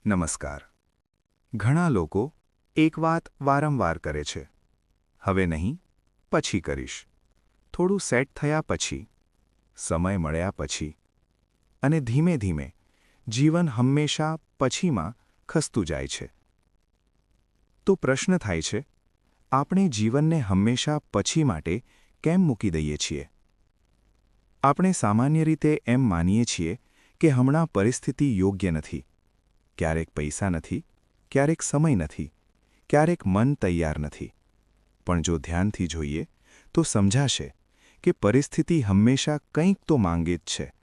નમસ્કાર. ઘણા લોકો એક વાત વારંવાર કરે છે. હવે નહીં, પછી કરીશ. થોડું સેટ થયા પછી, સમય મળ્યા પછી. અને ધીમે ધીમે જીવન હંમેશા પછીમાં ખસતું જાય છે. તો પ્રશ્ન થાય છે, આપણે જીવનને હંમેશા પછી માટે કેમ મૂકી દઈએ છીએ? આપણે સામાન્ય રીતે એમ માનીએ છીએ કે હમણાં પરિસ્થિતિ યોગ્ય નથી. ક્યારેક પૈસા નથી, ક્યારેક સમય નથી, ક્યારેક મન તૈયાર નથી. પણ જો ધ્યાનથી જોઈએ તો સમજાશે કે પરિસ્થિતિ હંમેશા કંઈક તો માંગે જ છે.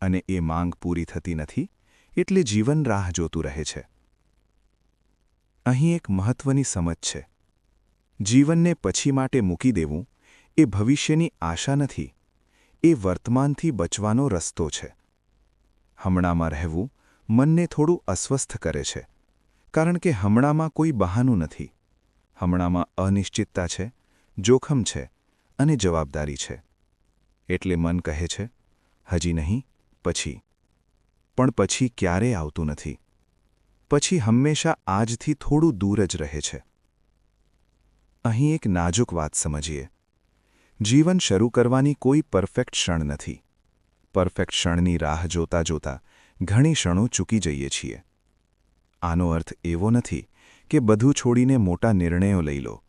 અને એ માંગ પૂરી થતી નથી એટલે જીવન રાહ જોતું રહે છે. અહીં એક મહત્વની સમજ છે. જીવનને પછી માટે મૂકી દેવું એ ભવિષ્યની આશા નથી, એ વર્તમાનથી બચવાનો રસ્તો છે. હમણાંમાં રહેવું મનને થોડું અસ્વસ્થ કરે છે, કારણ કે હમણાંમાં કોઈ બહાનું નથી. હમણાંમાં અનિશ્ચિતતા છે, જોખમ છે અને જવાબદારી છે. એટલે મન કહે છે, હજી નહીં, પછી. પણ પછી ક્યારેય આવતું નથી. પછી હંમેશા આજથી થોડું દૂર જ રહે છે. અહીં એક નાજુક વાત સમજીએ. જીવન શરૂ કરવાની કોઈ પરફેક્ટ ક્ષણ નથી. પરફેક્ટ ક્ષણની રાહ જોતા જોતા ઘણી ક્ષણો ચૂકી જઈએ છીએ. આનો અર્થ એવો નથી કે બધું છોડીને મોટા નિર્ણયો લઈ લો.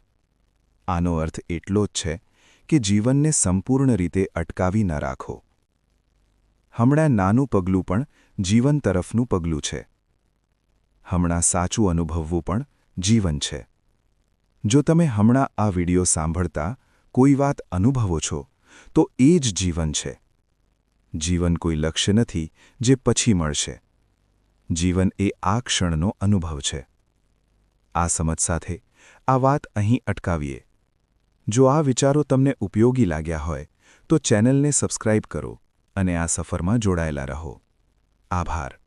આનો અર્થ એટલો જ છે કે જીવનને સંપૂર્ણ રીતે અટકાવી ન રાખો. હમણાં નાનું પગલું પણ જીવન તરફનું પગલું છે. હમણાં સાચું અનુભવવું પણ જીવન છે. જો તમે હમણાં આ વિડિયો સાંભળતા કોઈ વાત અનુભવો છો, તો એ જ જીવન છે. જીવન કોઈ લક્ષ્ય નથી જે પછી મળશે. જીવન એ આ ક્ષણનો અનુભવ છે. આ સમજ સાથે આ વાત અહીં અટકાવીએ. જો આ વિચારો તમને ઉપયોગી લાગ્યા હોય તો ચેનલને સબસ્ક્રાઇબ કરો અને આ સફરમાં જોડાયેલા રહો. આભાર.